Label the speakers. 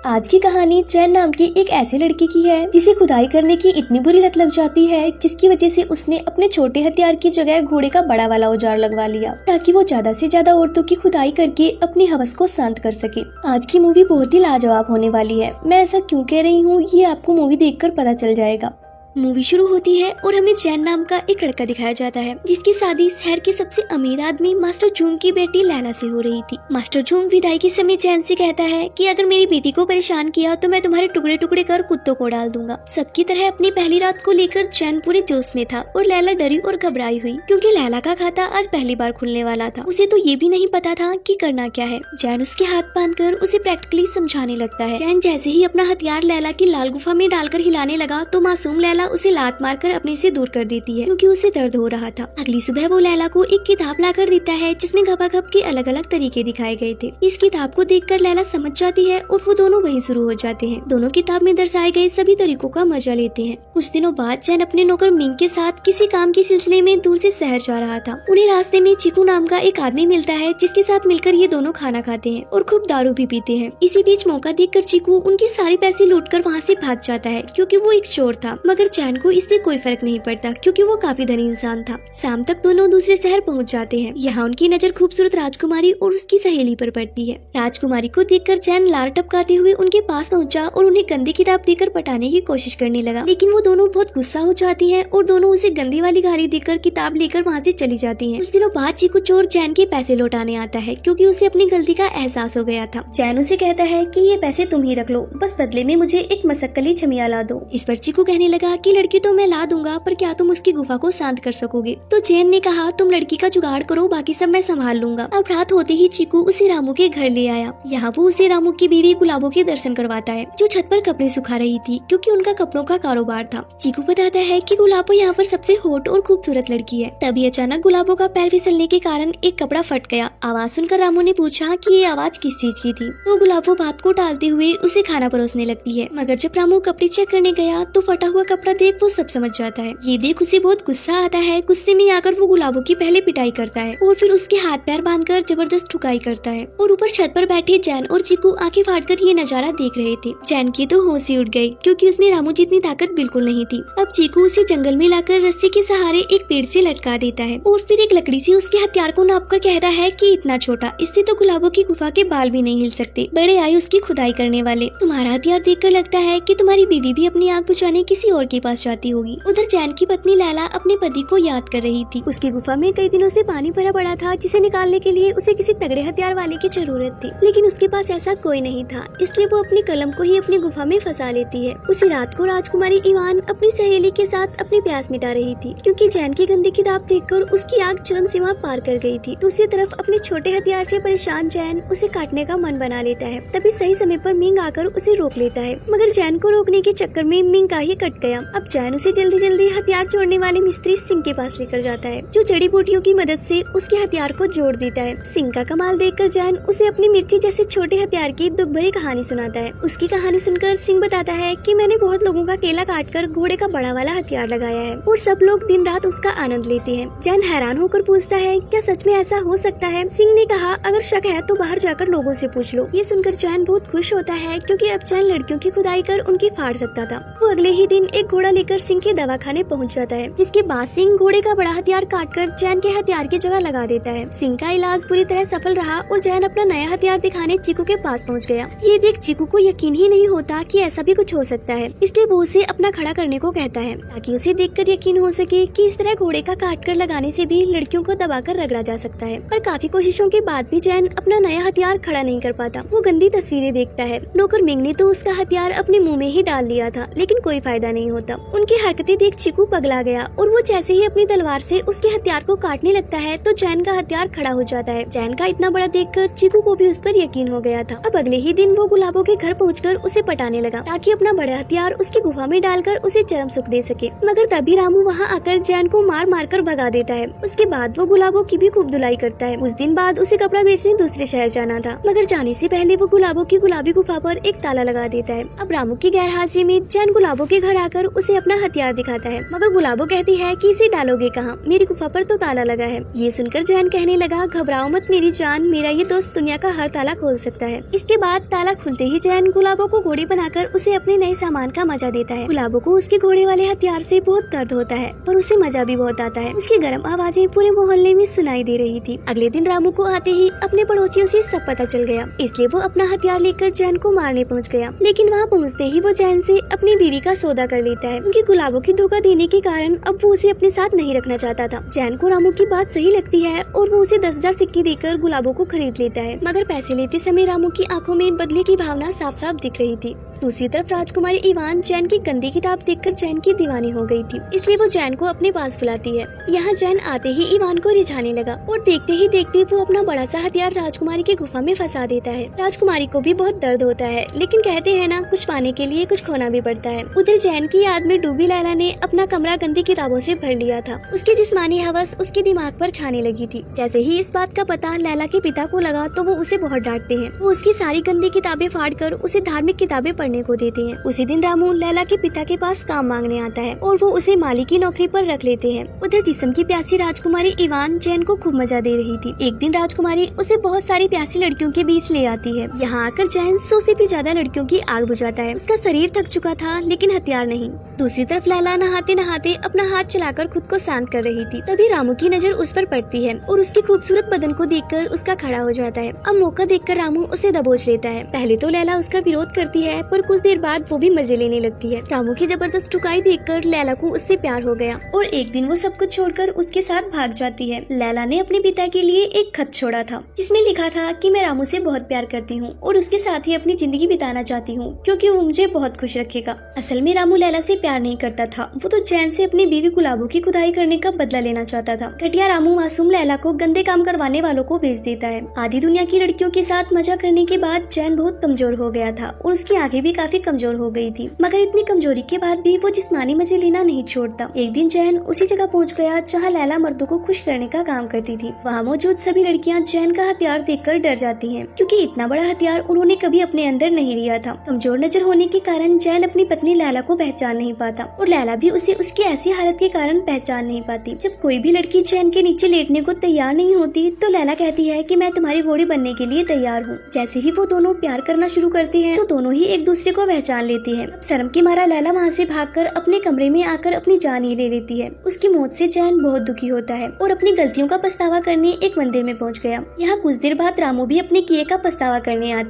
Speaker 1: आज की कहानी चैन नाम की एक ऐसी लड़की की है जिसे खुदाई करने की इतनी बुरी लत लग जाती है जिसकी वजह से उसने अपने छोटे हथियार की जगह घोड़े का बड़ा वाला औजार लगवा लिया ताकि वो ज्यादा से ज्यादा औरतों की खुदाई करके अपनी हवस को शांत कर सके। आज की मूवी बहुत ही लाजवाब होने वाली है। मैं ऐसा क्यों कह रही हूँ ये आपको मूवी देखकर पता चल जाएगा। मूवी शुरू होती है और हमें चैन नाम का एक लड़का दिखाया जाता है जिसकी शादी शहर के सबसे अमीर आदमी मास्टर जूंग की बेटी लैला से हो रही थी। मास्टर जूंग विदाई के समय चैन से कहता है कि अगर मेरी बेटी को परेशान किया तो मैं तुम्हारे टुकड़े टुकड़े कर कुत्तों को डाल दूंगा। सबकी तरह अपनी पहली रात को लेकर चैन पूरे जोश में था और लैला डरी और घबराई हुई क्योंकि लैला का खाता आज पहली बार खुलने वाला था। उसे तो ये भी नहीं पता था कि करना क्या है। चैन उसके हाथ बांधकर उसे प्रैक्टिकली समझाने लगता है। चैन जैसे ही अपना हथियार लैला की लाल गुफा में डालकर हिलाने लगा तो मासूम लैला उसे लात मारकर अपने से दूर कर देती है क्योंकि उसे दर्द हो रहा था। अगली सुबह वो लैला को एक किताब लाकर देता है जिसमें घपाघप के अलग अलग तरीके दिखाए गए थे। इस किताब को देखकर लैला समझ जाती है और वो दोनों वहीं शुरू हो जाते हैं। दोनों किताब में दर्शाए गए सभी तरीकों का मजा लेते हैं। कुछ दिनों बाद चैन अपने नौकर मिंग के साथ किसी काम के सिलसिले में दूर से शहर जा रहा था। उन्हें रास्ते में चीकू नाम का एक आदमी मिलता है जिसके साथ मिलकर ये दोनों खाना खाते हैं और खूब दारू भी पीते हैं। इसी बीच मौका देखकर चीकू उनके सारे पैसे लूटकर वहाँ से भाग जाता है क्योंकि वो एक चोर था। मगर चैन को इससे कोई फर्क नहीं पड़ता क्योंकि वो काफी धनी इंसान था। शाम तक दोनों दूसरे शहर पहुंच जाते हैं। यहाँ उनकी नजर खूबसूरत राजकुमारी और उसकी सहेली पर पड़ती है। राजकुमारी को देखकर चैन लार टपकाते हुए उनके पास पहुंचा और उन्हें गंदी किताब देकर पटाने की कोशिश करने लगा, लेकिन वो दोनों बहुत गुस्सा हो जाती हैं और दोनों उसे गंदी वाली गाली देकर किताब लेकर वहाँ से चली जाती हैं। कुछ दिनों बाद चीकू चोर चैन के पैसे लौटाने आता है क्योंकि उसे अपनी गलती का एहसास हो गया था। चैन उसे कहता है कि ये पैसे तुम ही रख लो, बस बदले में मुझे एक मसक्कली छमिया ला दो। इस पर चीकू कहने लगा कि लड़की तो मैं ला दूंगा पर क्या तुम उसकी गुफा को शांत कर सकोगे? तो चैन ने कहा तुम लड़की का जुगाड़ करो, बाकी सब मैं संभाल लूंगा। अब रात होते ही चीकू उसे रामू के घर ले आया। यहाँ वो उसे रामू की बीवी गुलाबों के दर्शन करवाता है जो छत पर कपड़े सुखा रही थी क्योंकि उनका कपड़ों का कारोबार था। चीकू बताता है कि गुलाबो यहाँ पर सबसे हॉट और खूबसूरत लड़की है। तभी अचानक गुलाबो का पैर फिसलने के कारण एक कपड़ा फट गया। आवाज सुनकर रामू ने पूछा कि ये आवाज किस चीज की थी। तो गुलाबो बात को टालते हुए उसे खाना परोसने लगती है। मगर जब रामू कपड़े चेक करने गया तो फटा हुआ कपड़ा देख वो सब समझ जाता है। ये देख उसे बहुत गुस्सा आता है। गुस्से में आकर वो गुलाबो की पहले पिटाई करता है और फिर उसके हाथ पैर बांधकर जबरदस्त ठुकाई करता है। और ऊपर छत पर बैठे चैन और चीकू आंखें फाड़कर ये नजारा देख रहे थे। चैन की तो होश ही उड़ गई क्योंकि उसमें रामू जितनी ताकत बिल्कुल नहीं थी। अब चीकू उसे जंगल में लाकर रस्सी के सहारे एक पेड़ से लटका देता है और फिर एक लकड़ी से उसके हथियार को नापकर कहता है कि इतना छोटा, इससे तो गुलाबो की गुफा के बाल भी नहीं हिल सकते। बड़े आए उसकी खुदाई करने वाले। तुम्हारा हथियार देखकर लगता है कि तुम्हारी बीवी भी अपनी आग बुझाने किसी और के पास जाती होगी। उधर चैन की पत्नी लैला अपने पति को याद कर रही थी। उसकी गुफा में कई दिनों से पानी भरा पड़ा था जिसे निकालने के लिए उसे किसी तगड़े हथियार वाले की जरूरत थी, लेकिन उसके पास ऐसा कोई नहीं था। इसलिए वो अपनी कलम को ही अपनी गुफा में फंसा लेती है। उसी रात को राजकुमारी इवान अपनी सहेली के साथ अपनी प्यास मिटा रही थी क्योंकि चैन की गंदी किताब देखकर उसकी आग चरम सीमा पार कर गई थी। दूसरी तरफ अपने छोटे हथियार से परेशान चैन उसे काटने का मन बना लेता है। तभी सही समय पर मिंग आकर उसे रोक लेता है, मगर चैन को रोकने के चक्कर में मिंग का ही कट गया। अब चैन उसे जल्दी जल्दी हथियार जोड़ने वाले मिस्त्री सिंह के पास लेकर जाता है जो जड़ी बूटियों की मदद से उसके हथियार को जोड़ देता है। सिंह का कमाल देखकर चैन उसे अपनी मिर्ची जैसे छोटे हथियार की दुख भरी कहानी सुनाता है। उसकी कहानी सुनकर सिंह बताता है कि मैंने बहुत लोगों का केला काटकर घोड़े का बड़ा वाला हथियार लगाया है और सब लोग दिन रात उसका आनंद लेते हैं। चैन हैरान होकर पूछता है क्या सच में ऐसा हो सकता है? सिंह ने कहा अगर शक है तो बाहर जाकर लोगों से पूछ लो। ये सुनकर चैन बहुत खुश होता है क्योंकि अब चैन लड़कियों की खुदाई कर उनकी फाड़ सकता था। वो अगले ही दिन एक घोड़ा लेकर सिंह के दवाखाने पहुँच जाता है, जिसके बाद सिंह घोड़े का बड़ा हथियार काटकर चैन के हथियार की जगह लगा देता है। सिंह का इलाज पूरी तरह सफल रहा और चैन अपना नया हथियार दिखाने चीकू के पास पहुंच गया। ये देख चीकू को यकीन ही नहीं होता कि ऐसा भी कुछ हो सकता है, इसलिए वो उसे अपना खड़ा करने को कहता है ताकि उसे देखकर यकीन हो सके कि इस तरह घोड़े का काटकर लगाने से भी लड़कियों को दबाकर रगड़ा जा सकता है। पर काफी कोशिशों के बाद भी चैन अपना नया हथियार खड़ा नहीं कर पाता। वो गंदी तस्वीरें देखता है। नौकर मिंग ने तो उसका हथियार अपने मुँह में ही डाल लिया था, लेकिन कोई फायदा नहीं होता। उनकी हरकतें देख चीकू पगला गया और वो जैसे ही अपनी तलवार से उसके हथियार को काटने लगता है तो चैन का हथियार खड़ा हो जाता है। चैन का इतना बड़ा देखकर चीकू को भी उस पर यकीन हो गया था। अब अगले ही दिन वो गुलाबो के घर पहुंचकर उसे पटाने लगा ताकि अपना बड़ा हथियार उसकी गुफा में डालकर उसे चरम सुख दे सके। मगर तभी रामू वहाँ आकर चैन को मार मार कर भगा देता है। उसके बाद वो गुलाबो की भी खूब धुलाई करता है। उस दिन बाद उसे कपड़ा बेचने दूसरे शहर जाना था, मगर जाने से पहले वो गुलाबो की गुलाबी गुफा पर एक ताला लगा देता है। अब रामू की गैर हाजिरी में चैन गुलाबो के घर आकर उसे अपना हथियार दिखाता है, मगर गुलाबो कहती है कि इसे डालोगे कहाँ, मेरी गुफा पर तो ताला लगा है। ये सुनकर जैन कहने लगा, घबराओ मत मेरी जान, मेरा ये दोस्त दुनिया का हर ताला खोल सकता है। इसके बाद ताला खुलते ही जैन गुलाबो को घोड़ी बनाकर उसे अपने नए सामान का मजा देता है। गुलाबो को उसके घोड़े वाले हथियार से बहुत दर्द होता है, पर उसे मजा भी बहुत आता है। उसकी गर्म आवाजें पूरे मोहल्ले में सुनाई दे रही थी। अगले दिन रामू को आते ही अपने पड़ोसियों से सब पता चल गया, इसलिए वो अपना हथियार लेकर जैन को मारने पहुंच गया। लेकिन वहां पहुंचते ही वो जैन से अपनी बीवी का सौदा कर लेता है, क्योंकि गुलाबो की धोखा देने के कारण अब वो उसे अपने साथ नहीं रखना चाहता था। जैन को रामू की बात सही लगती है और वो उसे 10,000 सिक्के देकर गुलाबो को खरीद लेता है, मगर पैसे लेते समय रामू की आंखों में बदले की भावना साफ साफ दिख रही थी। दूसरी तरफ राजकुमारी इवान जैन की गंदी किताब देखकर जैन की दीवानी हो गई थी, इसलिए वो जैन को अपने पास बुलाती है। यहाँ जैन आते ही इवान को रिझाने लगा और देखते ही देखते वो अपना बड़ा सा हथियार राजकुमारी की गुफा में फंसा देता है। राजकुमारी को भी बहुत दर्द होता है, लेकिन कहते हैं ना, कुछ पाने के लिए कुछ खोना भी पड़ता है। उधर जैन की याद में डूबी लैला ने अपना कमरा गंदी किताबों से भर लिया था। उसकी जिस्मानी हवस उसके दिमाग पर छाने लगी थी। जैसे ही इस बात का पता लैला के पिता को लगा तो वो उसे बहुत डांटते हैं। वो उसकी सारी गंदी किताबें फाड़कर उसे धार्मिक किताबें पढ़ने को देते हैं। उसी दिन रामू लैला के पिता के पास काम मांगने आता है और वो उसे माली की नौकरी पर रख लेते हैं। उधर जिस्म की प्यासी राजकुमारी इवान जैन को खूब मजा दे रही थी। एक दिन राजकुमारी उसे बहुत सारी प्यासी लड़कियों के बीच ले आती है। यहाँ आकर जैन 100 से भी ज्यादा लड़कियों की आग बुझाता है। उसका शरीर थक चुका था, लेकिन हथियार नहीं। दूसरी तरफ लैला नहाते नहाते अपना हाथ चलाकर खुद को शांत कर रही थी। तभी रामू की नजर उस पर पड़ती है और उसके खूबसूरत बदन को देखकर उसका खड़ा हो जाता है। अब मौका देखकर रामू उसे दबोच लेता है। पहले तो लैला उसका विरोध करती है, पर कुछ देर बाद वो भी मजे लेने लगती है। रामू की जबरदस्त टुकाई देखकर लैला को उससे प्यार हो गया और एक दिन वो सब कुछ छोड़कर उसके साथ भाग जाती है। लैला ने अपने पिता के लिए एक खत छोड़ा था, जिसमें लिखा था कि मैं रामू से बहुत प्यार करती हूँ और उसके साथ ही अपनी जिंदगी बिताना चाहती हूँ, क्योंकि वो मुझे बहुत खुश रखेगा। असल में रामू लैला से प्यार नहीं करता था, वो तो जैन से अपनी बीवी गुलाबो की खुदाई करने का बदला लेना चाहता था। घटिया रामू मासूम लैला को गंदे काम करवाने वालों को भेज देता है। आधी दुनिया की लड़कियों के साथ मजा करने के बाद जैन बहुत कमजोर हो गया था और उसकी आंखें भी काफी कमजोर हो गई थी, मगर इतनी कमजोरी के बाद भी वो जिस्मानी मजे लेना नहीं छोड़ता। एक दिन जैन उसी जगह पहुंच गया जहां लैला मर्दों को खुश करने का काम करती थी। वहां मौजूद सभी लड़कियां जैन का हथियार देखकर डर जाती हैं, क्योंकि इतना बड़ा हथियार उन्होंने कभी अपने अंदर नहीं लिया था। कमजोर नजर होने के कारण जैन अपनी पत्नी लैला को पहचान नहीं पाता और लैला भी उसे उसकी ऐसी हालत के कारण पहचान नहीं पाती। जब कोई भी लड़की जैन के नीचे लेटने को तैयार नहीं होती तो लैला कहती है कि मैं तुम्हारी घोड़ी बनने के लिए तैयार हूँ। जैसे ही वो दोनों प्यार करना शुरू करती हैं, तो दोनों ही एक दूसरे को पहचान लेती हैं। शर्म के मारा लैला वहाँ से भागकर अपने कमरे में आकर अपनी जान ही ले लेती है। उसकी मौत से जैन बहुत दुखी होता है और अपनी गलतियों का पछतावा करने एक मंदिर में पहुँच गया। यहाँ कुछ देर बाद रामू भी अपने किए का पछतावा करने आता है।